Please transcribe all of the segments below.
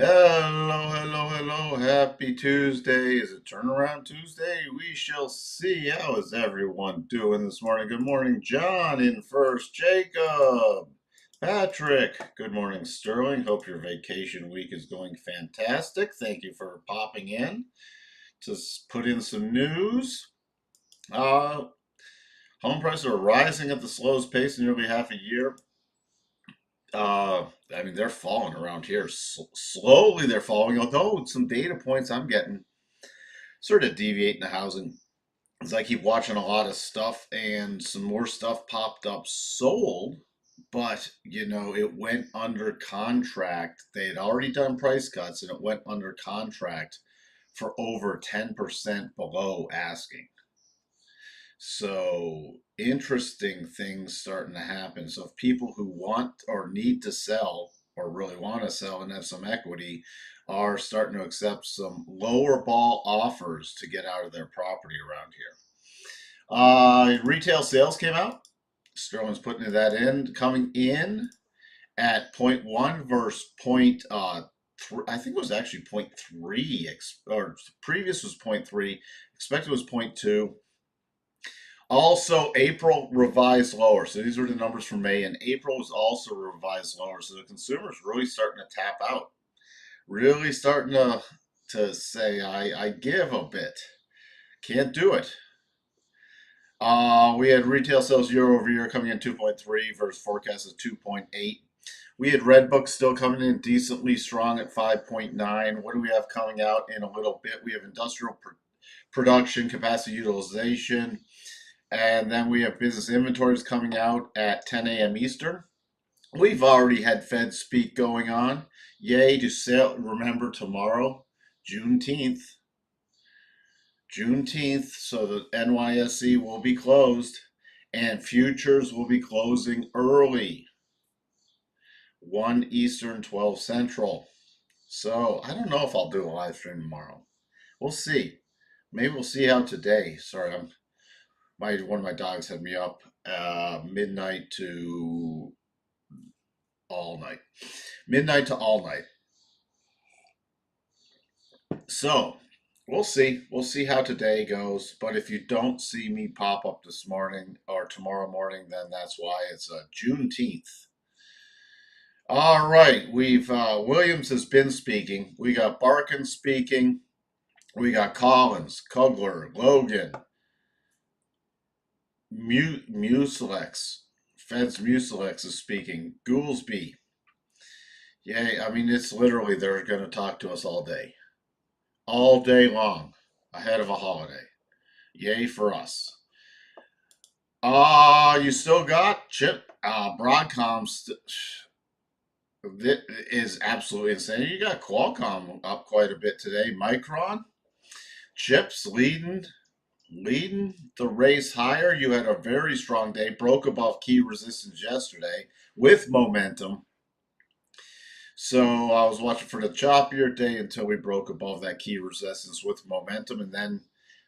Hello, hello, hello. Happy Tuesday. Is it Turnaround Tuesday? We shall see. How is everyone doing this morning? Good morning, John in first. Jacob. Patrick. Good morning, Sterling. Hope your vacation week is going fantastic. Thank you for popping in to put in some news. Uh, Home prices are rising at the slowest pace in nearly half a year. Uh, I mean, they're falling around here. Slowly they're falling, although some data points I'm getting sort of deviating the housing. As I keep watching a lot of stuff, and some more stuff popped up sold, but it went under contract. They had already done price cuts, and it went under contract for over 10% below asking. So interesting things starting to happen. So if people who want or need to sell or really want to sell and have some equity are starting to accept some lower ball offers to get out of their property around here. Retail sales came out. Sterling's putting that in, coming in at point 0.1 versus I think it was actually point 0.3, or previous was point 0.3, expected was point 0.2. Also, April revised lower. So these were the numbers for May, and April was also revised lower. So the consumer's really starting to tap out, really starting to say, I give a bit. Can't do it. We had retail sales year over year coming in 2.3 versus forecast of 2.8. We had Redbook still coming in decently strong at 5.9. What do we have coming out in a little bit? We have industrial production, capacity utilization, and then we have business inventories coming out at 10 a.m. Eastern. We've already had Fed Speak going on. Yay to sale. Remember tomorrow, Juneteenth. Juneteenth, so the NYSE will be closed and futures will be closing early. 1 Eastern, 12 Central. So I don't know if I'll do a live stream tomorrow. We'll see. Maybe we'll see how today. Sorry, one of my dogs had me up midnight to all night. Midnight to all night. So we'll see. We'll see how today goes. But if you don't see me pop up this morning or tomorrow morning, then that's why. It's Juneteenth. All right. We've Williams has been speaking. We got Barkin speaking. We got Collins, Kugler, Logan, Mucilex. Fed's Mucilex is speaking. Goolsby. Yeah, I mean, it's literally they're going to talk to us all day long, ahead of a holiday. Yay for us. You still got Chip. Broadcom is absolutely insane. You got Qualcomm up quite a bit today. Micron, Chips leading the race higher. You had a very strong day, broke above key resistance yesterday with momentum. So I was watching for the choppier day until we broke above that key resistance with momentum. And then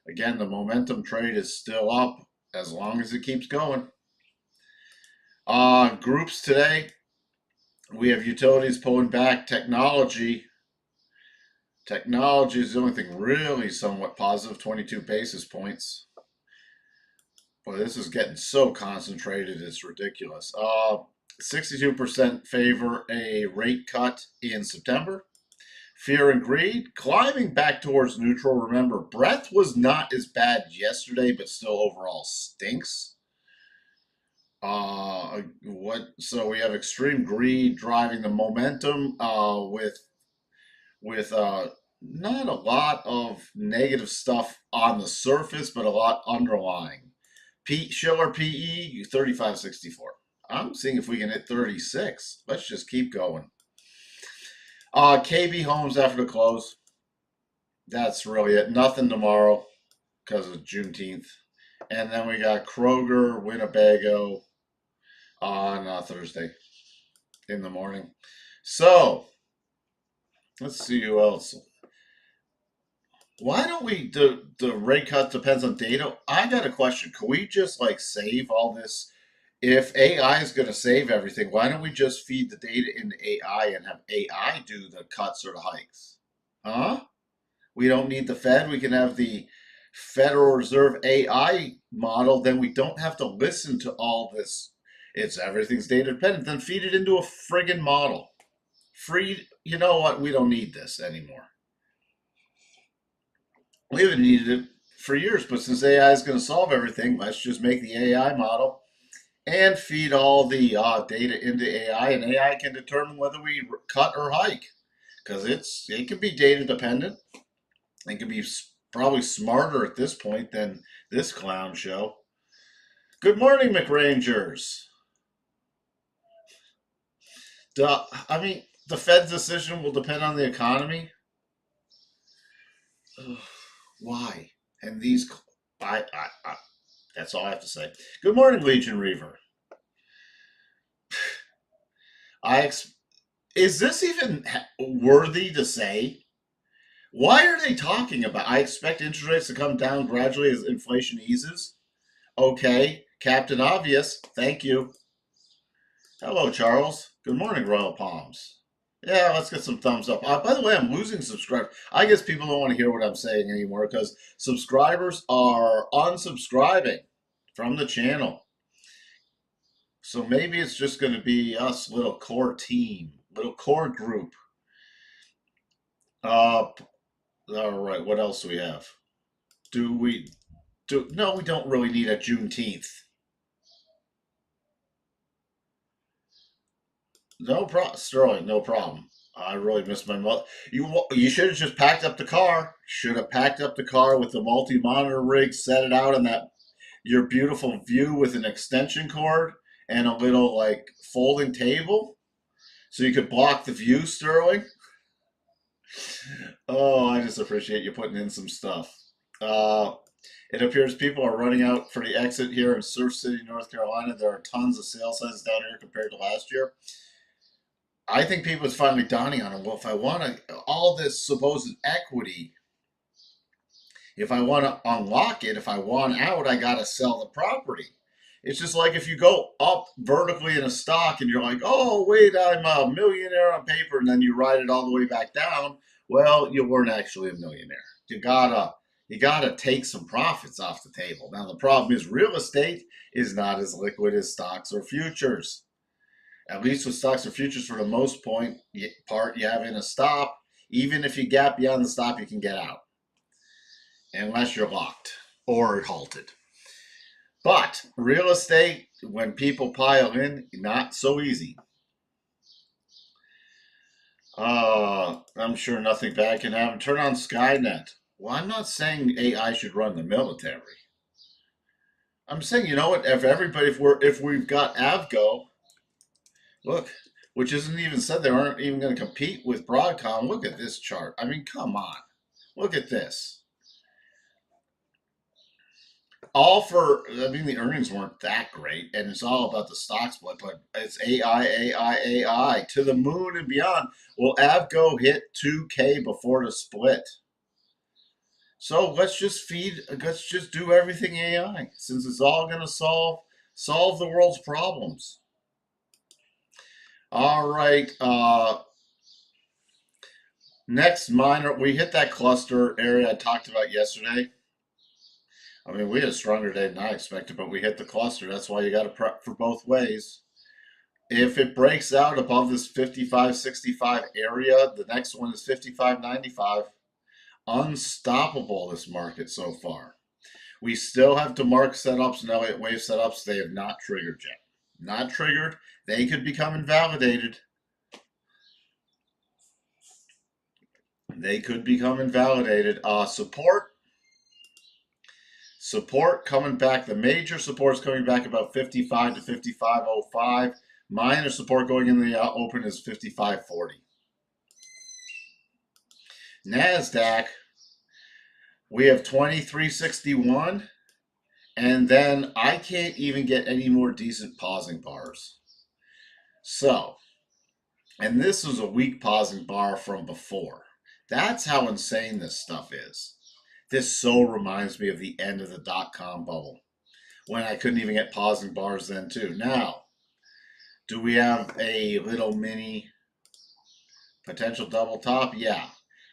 again, the momentum trade is still up as long as it keeps going. Groups today, we have utilities pulling back. Technology is the only thing really somewhat positive, 22 basis points. Boy, this is getting so concentrated, it's ridiculous. 62% favor a rate cut in September. Fear and greed climbing back towards neutral. Remember, breadth was not as bad yesterday, but still overall stinks. So we have extreme greed driving the momentum with not a lot of negative stuff on the surface, but a lot underlying. Schiller PE 35.64. I'm seeing if we can hit 36. Let's just keep going. KB Homes after the close. That's really it. Nothing tomorrow because of Juneteenth. And then we got Kroger, Winnebago on Thursday in the morning. So let's see who else. Why don't we, the rate cut depends on data. I got a question. Can we just like save all this If AI is going to save everything, why don't we just feed the data into AI and have AI do the cuts or the hikes? Huh? We don't need the Fed. We can have the Federal Reserve AI model. Then we don't have to listen to all this. It's everything's data dependent. Then feed it into a friggin' model. Free, you know what? We don't need this anymore. We haven't needed it for years, but since AI is going to solve everything, let's just make the AI model and feed all the data into AI, and AI can determine whether we cut or hike because it can be data dependent. It can be probably smarter at this point than this clown show. Good morning, McRangers. I mean, the Fed's decision will depend on the economy. Ugh, why? And these, I, that's all I have to say. Good morning, Legion Reaver. Is this even worthy to say? Why are they talking about? I expect interest rates to come down gradually as inflation eases. Okay, Captain Obvious. Thank you. Hello, Charles. Good morning, Royal Palms. Yeah, let's get some thumbs up. By the way, I'm losing subscribers. I guess people don't want to hear what I'm saying anymore because subscribers are unsubscribing from the channel. So maybe it's just going to be us, little core team, little core group. All right, what else do we have? Do we do? No, we don't really need a Juneteenth. No problem, Sterling. No problem. I really miss my mother. You should have just packed up the car. Should have packed up the car with the multi-monitor rig, set it out on that your beautiful view with an extension cord and a little like folding table, so you could block the view, Sterling. Oh, I just appreciate you putting in some stuff. Uh, it appears people are running out for the exit here in Surf City, North Carolina. There are tons of sale signs down here compared to last year. I think people is finally dawning on them. Well, if I want all this supposed equity, if I want to unlock it, if I want out, I got to sell the property. It's just like if you go up vertically in a stock and you're like, oh, wait, I'm a millionaire on paper, and then you ride it all the way back down. Well, you weren't actually a millionaire. You gotta take some profits off the table. Now the problem is real estate is not as liquid as stocks or futures. At least with stocks or futures, for the most part, you have in a stop. Even if you gap beyond the stop, you can get out unless you're locked or halted. But real estate, when people pile in, not so easy. I'm sure nothing bad can happen. Turn on Skynet. Well, I'm not saying AI should run the military. I'm saying, you know what? If we've got Avgo, look, which isn't even said they aren't even going to compete with Broadcom. Look at this chart. I mean, come on. Look at this. I mean, the earnings weren't that great, and it's all about the stock split, but it's AI to the moon and beyond. Will Avgo hit 2K before the split? So let's just do everything AI, since it's all going to solve the world's problems. All right. Next minor, we hit that cluster area I talked about yesterday. I mean, we had a stronger day than I expected, but we hit the cluster. That's why you got to prep for both ways. If it breaks out above this 55.65 area, the next one is 55.95. Unstoppable, this market so far. We still have DeMark setups and Elliott Wave setups. They have not triggered yet. Not triggered. They could become invalidated. They could become invalidated. Support coming back. The major support is coming back about 55 to 55.05. Minor support going in the open is 55.40. NASDAQ, we have 2361. And then I can't even get any more decent pausing bars. So, and this was a weak pausing bar from before. That's how insane this stuff is. This so reminds me of the end of the dot-com bubble. when I couldn't even get pausing bars then too. Now, do we have a little mini potential double top? Yeah.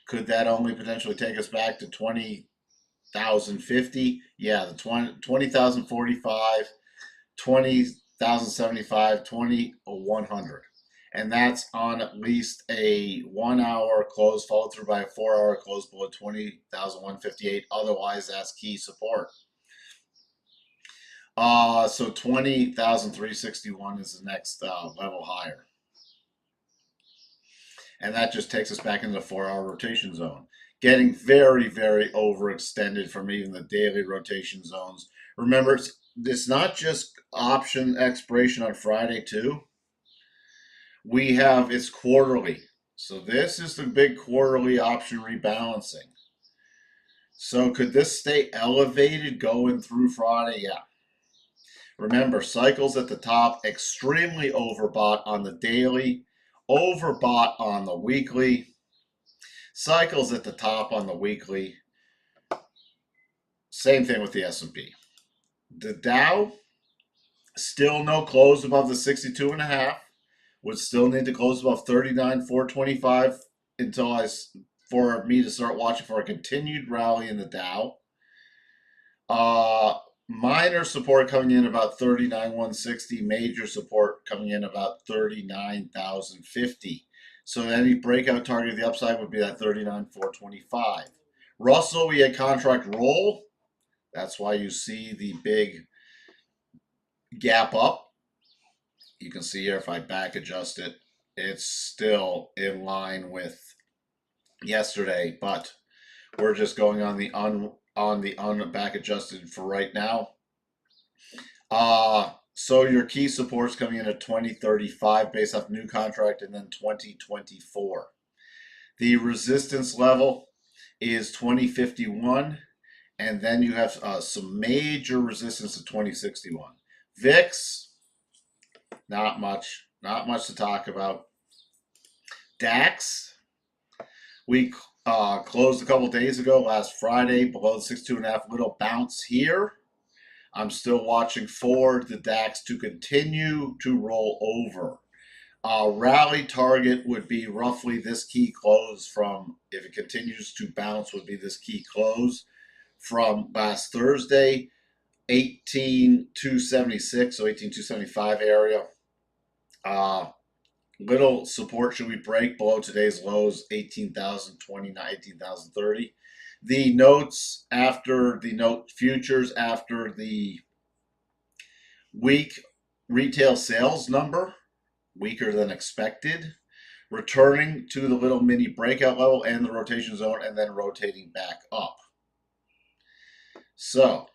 Could that only potentially take us back to 20,050? Yeah, the 20,045, 20,075, 20,100. And that's on at least a 1 hour close, followed through by a 4 hour close below 20,158. Otherwise, that's key support. So 20,361 is the next level higher. And that just takes us back into the 4 hour rotation zone. Getting very, very overextended from even the daily rotation zones. Remember, it's not just option expiration on Friday, too. It's quarterly. So this is the big quarterly option rebalancing. So could this stay elevated going through Friday? Yeah. Remember, cycles at the top, extremely overbought on the daily, overbought on the weekly. Cycles at the top on the weekly. Same thing with the S&P. The Dow, still no close above the 62.5. Would still need to close above 39,425 for me to start watching for a continued rally in the Dow. Minor support coming in about 39,160. Major support coming in about 39,050. So any breakout target of the upside would be that 39,425. Russell, we had contract roll. That's why you see the big gap up. You can see here if I back adjust it, it's still in line with yesterday, but we're just going on the back adjusted for right now. So your key support's coming in at 2035 based off new contract, and then 2024. The resistance level is 2051, and then you have some major resistance at 2061. VIX, not much to talk about. DAX, we closed a couple days ago, last Friday, below the 62.5, little bounce here. I'm still watching for the DAX to continue to roll over. Rally target would be roughly this key close from, if it continues to bounce, would be this key close from last Thursday, 18,276, so 18,275 area. Little support should we break below today's lows, 18,029, 18,030. The notes after the note futures after the week retail sales number, weaker than expected, returning to the little mini breakout level and the rotation zone, and then rotating back up. So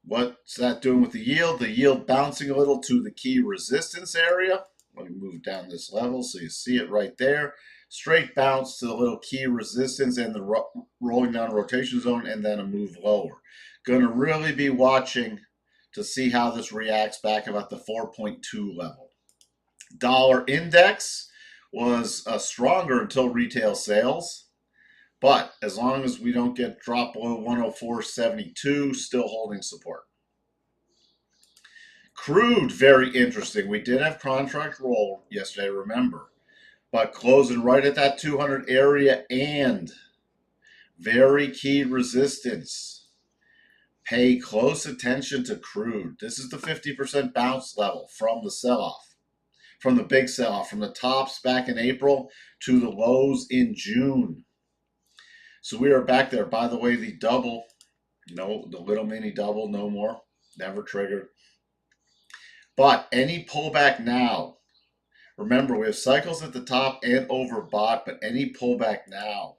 what's that doing with the yield? The yield bouncing a little to the key resistance area. Let me move down this level so you see it right there. Straight bounce to the little key resistance and the rolling down rotation zone, and then a move lower. Going to really be watching to see how this reacts back about the 4.2 level. Dollar index was stronger until retail sales, but as long as we don't get dropped below 104.72, still holding support. Crude, very interesting. We did have contract roll yesterday, remember, but closing right at that 200 area and very key resistance. Pay close attention to crude. This is the 50% bounce level from the sell-off, from the big sell-off, from the tops back in April to the lows in June. So we are back there. By the way, the double, no, the little mini double, no more, never triggered. But any pullback now, remember, we have cycles at the top and overbought, but any pullback now,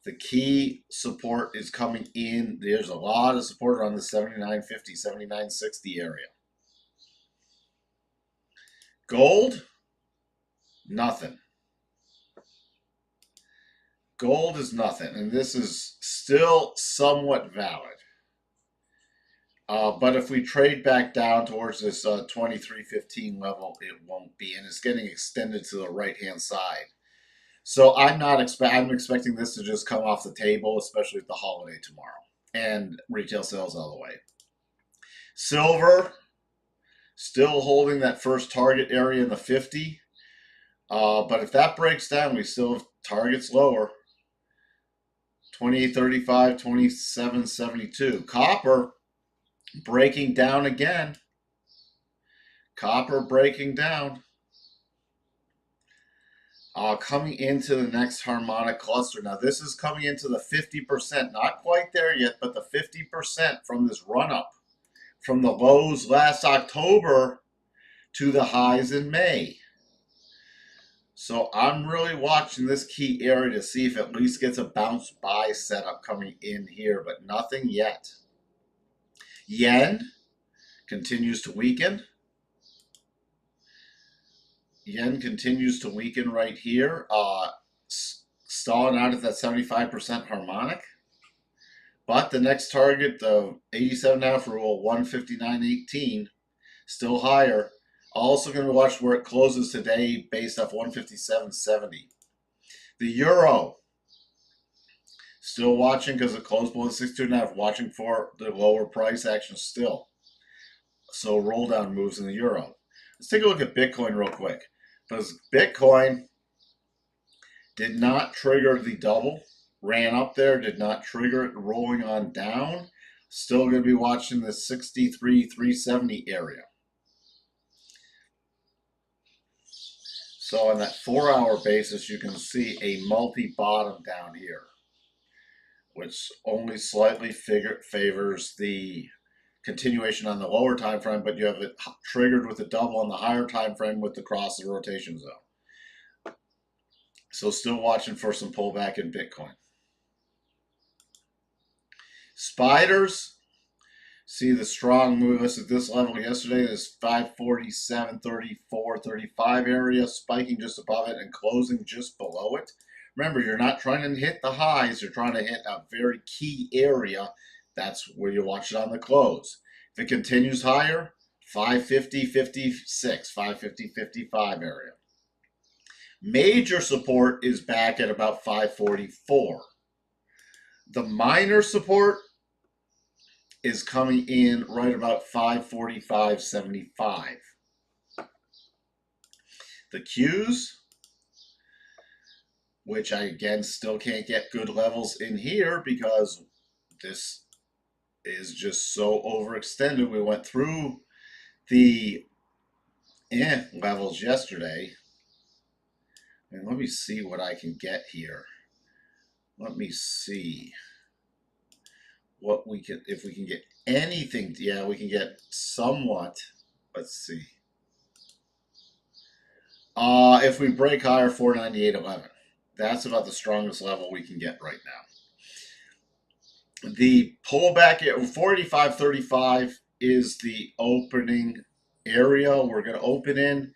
the key support is coming in. There's a lot of support around the 79.50, 79.60 area. Gold, nothing. Gold is nothing, and this is still somewhat valid. But if we trade back down towards this 23.15 level, it won't be, and it's getting extended to the right-hand side. So I'm expecting this to just come off the table, especially with the holiday tomorrow and retail sales all the way. Silver still holding that first target area in the 50. But if that breaks down, we still have targets lower. 28.35, 27.72. Copper breaking down again. Copper breaking down. Coming into the next harmonic cluster. Now, this is coming into the 50%. Not quite there yet, but the 50% from this run-up. From the lows last October to the highs in May. So I'm really watching this key area to see if it at least gets a bounce buy setup coming in here, but nothing yet. Yen continues to weaken. Yen continues to weaken right here, stalling out at that 75% harmonic. But the next target, the 87 now for 159.18, still higher. Also going to watch where it closes today based off 157.70. The euro, still watching because it closed below 62.5, watching for the lower price action still. So roll down moves in the euro. Let's take a look at Bitcoin real quick. Because Bitcoin did not trigger the double, ran up there, did not trigger it rolling on down. Still going to be watching the 63,370 area. So on that 4-hour basis, you can see a multi-bottom down here, which only slightly favors the continuation on the lower time frame, but you have it triggered with a double on the higher time frame with the cross the rotation zone. So still watching for some pullback in Bitcoin. Spiders, see the strong move us at this level yesterday, this 547.34, 35 area, spiking just above it and closing just below it. Remember, you're not trying to hit the highs, you're trying to hit a very key area. That's where you watch it on the close. If it continues higher, 550.56, 550.55 area. Major support is back at about 544. The minor support is coming in right about 545.75. The Qs, which I again still can't get good levels in here because this is just so overextended. We went through the levels yesterday. And let me see what I can get here. Let me see what we can, if we can get anything. Yeah, we can get somewhat. Let's see. If we break higher, 498.11. That's about the strongest level we can get right now. The pullback at 485.35 is the opening area. We're going to open in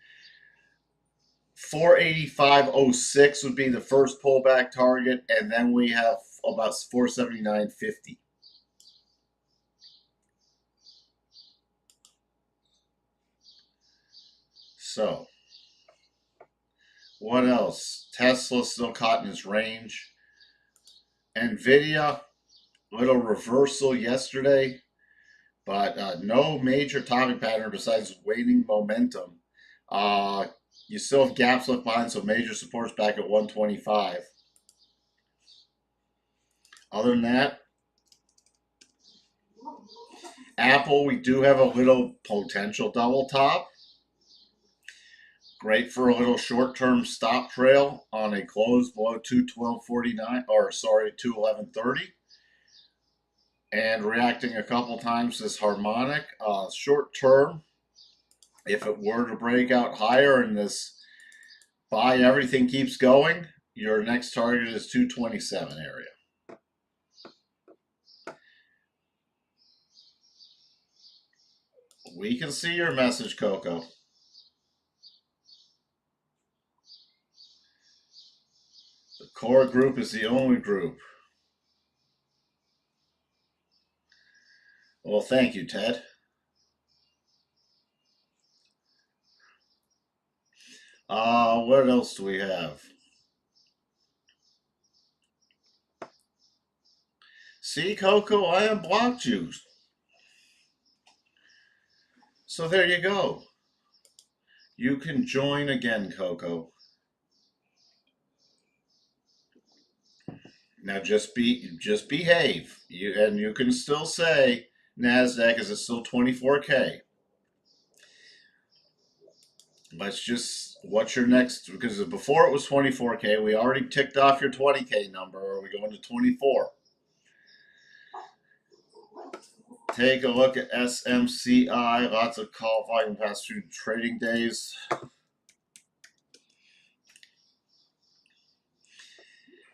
485.06 would be the first pullback target, and then we have about 479.50. So, what else? Tesla still caught in its range. Nvidia, little reversal yesterday, but no major topping pattern besides waning momentum. You still have gaps left behind, so major supports back at 125. Other than that, Apple, we do have a little potential double top. Great for a little short-term stop trail on a close below 212.49, or sorry, 211.30. And reacting a couple times this harmonic. Short term, if it were to break out higher and this buy everything keeps going, your next target is 227 area. We can see your message, Coco. The core group is the only group. Well, thank you, Ted. What else do we have? See, Coco, I unblocked you. So there you go. You can join again, Coco. Now just behave. You can still say NASDAQ is still 24K. Let's just, what's your next, because before it was 24K, we already ticked off your 20K number, or we go into 24. Take a look at SMCI, lots of call volume past through trading days.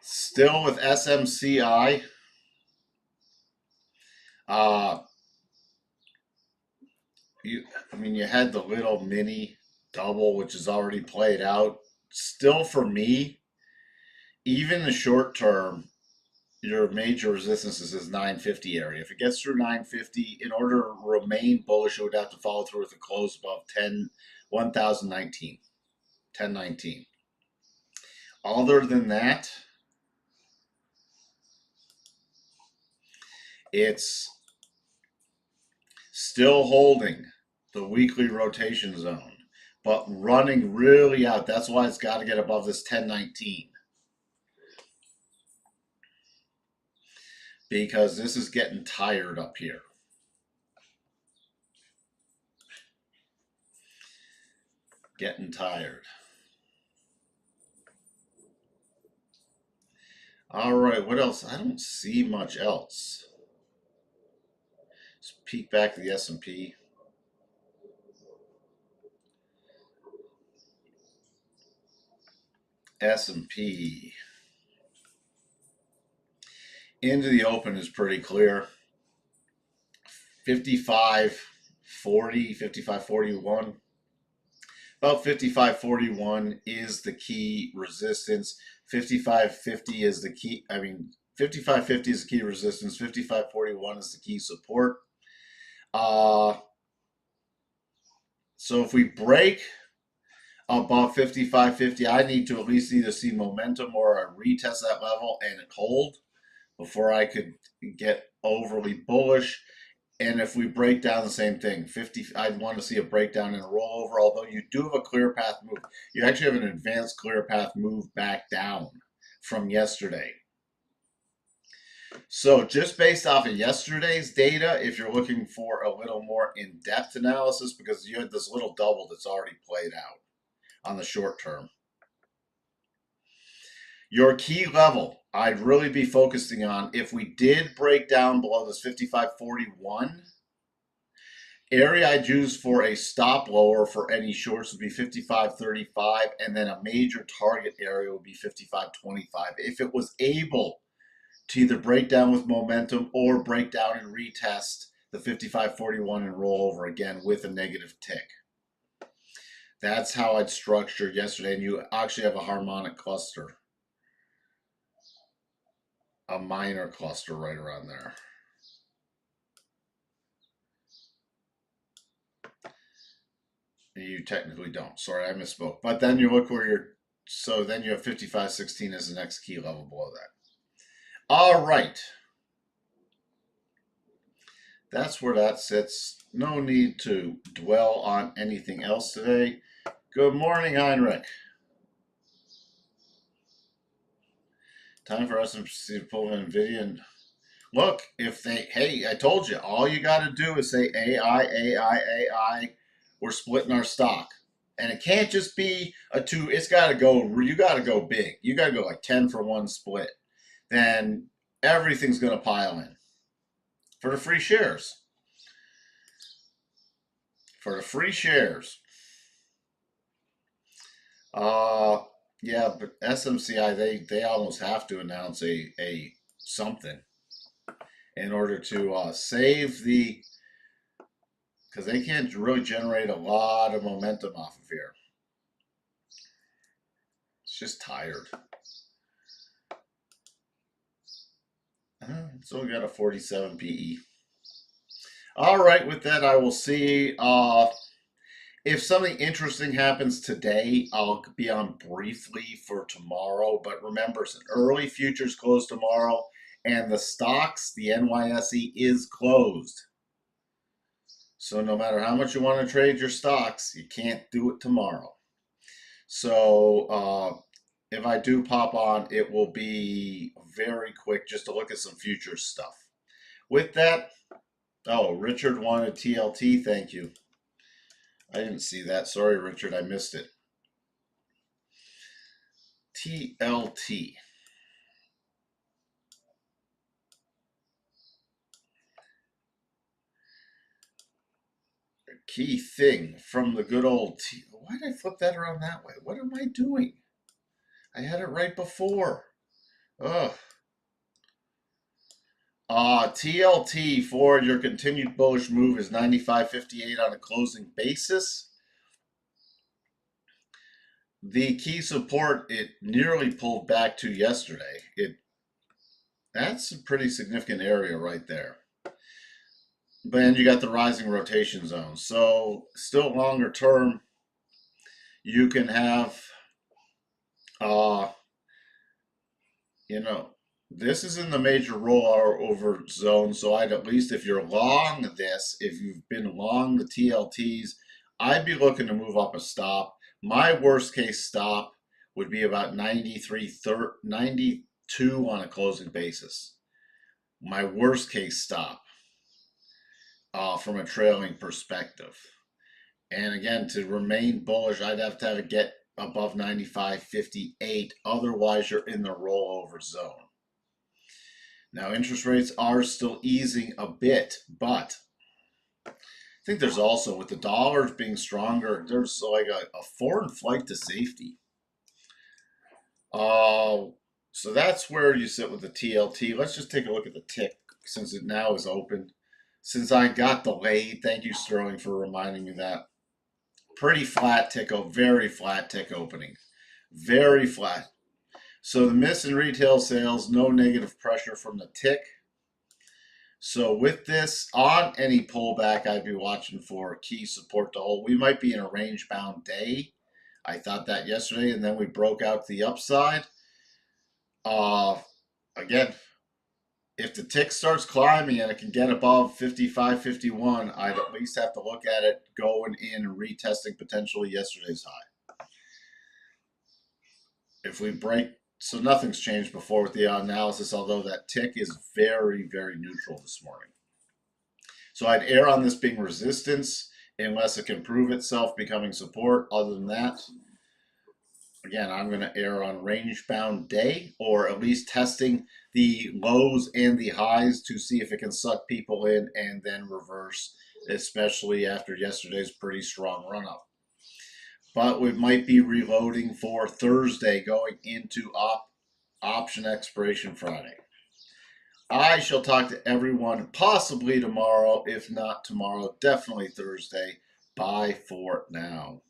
Still with SMCI, you had the little mini double, which is already played out. Still for me, even the short term, your major resistance is this 950 area. If it gets through 950, in order to remain bullish, it would have to follow through with a close above 1019. Other than that, it's still holding the weekly rotation zone, but running really out. That's why it's got to get above this 1019. Because this is getting tired up here. Getting tired. All right, what else? I don't see much else. Let's peek back to the S&P. S&P into the open is pretty clear. 55.40, 55.41. About 55.41 is the key resistance. 55.50 is the key. 55.50 is the key resistance. 55.41 is the key support. So if we break above 55.50, I need to at least either see momentum or a retest that level and hold before I could get overly bullish. And if we break down the same thing, 50, I'd want to see a breakdown and a rollover, although you do have a clear path move. You actually have an advanced clear path move back down from yesterday. So just based off of yesterday's data, if you're looking for a little more in-depth analysis, because you had this little double that's already played out on the short term. Your key level, I'd really be focusing on, if we did break down below this 55.41, area I'd use for a stop lower for any shorts would be 55.35, and then a major target area would be 55.25. If it was able to either break down with momentum or break down and retest the 55.41 and roll over again with a negative tick. That's how I'd structure yesterday, and you actually have a harmonic cluster. A minor cluster right around there. You technically don't. Sorry, I misspoke. But then you look where you're, so then you have 55.16 as the next key level below that. All right. That's where that sits. No need to dwell on anything else today. Good morning, Heinrich. Time for us to pull in NVIDIA and look, if they, hey, I told you, all you got to do is say AI, AI, AI. We're splitting our stock. And it can't just be a two, it's got to go, you got to go big. You got to go like 10 for one split. Then everything's going to pile in for the free shares. For the free shares. Yeah, but SMCI, they almost have to announce a something in order to save the, because they can't really generate a lot of momentum off of here. It's just tired. It's only got a 47 PE. All right, with that, I will see if something interesting happens today. I'll be on briefly for tomorrow. But remember, it's an early futures close tomorrow, and the stocks, the NYSE, is closed. So no matter how much you want to trade your stocks, you can't do it tomorrow. So if I do pop on, it will be very quick just to look at some future stuff. With that, oh, Richard wanted TLT. Thank you. I didn't see that. Sorry, Richard. I missed it. TLT. Key thing from the good old T. Why did I flip that around that way? What am I doing? I had it right before. Ugh. TLT for your continued bullish move is 95.58 on a closing basis. The key support it nearly pulled back to yesterday. That's a pretty significant area right there. But then you got the rising rotation zone. So still longer term, you can have this is in the major rollover zone. So I'd at least, if you're long this, if you've been long the TLTs, I'd be looking to move up a stop. My worst case stop would be about 92 on a closing basis. My worst case stop from a trailing perspective. And again, to remain bullish, I'd have to it get above 95.58. Otherwise, you're in the rollover zone. Now, interest rates are still easing a bit, but I think there's also, with the dollars being stronger, there's like a foreign flight to safety. So that's where you sit with the TLT. Let's just take a look at the tick since it now is open. Since I got delayed, thank you, Sterling, for reminding me that. Pretty flat tick, very flat tick opening. Very flat. So the miss in retail sales, no negative pressure from the tick. So with this, on any pullback, I'd be watching for key support to hold. We might be in a range-bound day. I thought that yesterday, and then we broke out the upside. Again, if the tick starts climbing and it can get above 55, 51, I'd at least have to look at it going in and retesting potentially yesterday's high. If we break, so nothing's changed before with the analysis, although that tick is very, very neutral this morning. So I'd err on this being resistance unless it can prove itself becoming support. Other than that, again, I'm going to err on range-bound day, or at least testing the lows and the highs to see if it can suck people in and then reverse, especially after yesterday's pretty strong run-up. But we might be reloading for Thursday going into option expiration Friday. I shall talk to everyone possibly tomorrow. If not tomorrow, definitely Thursday. Bye for now.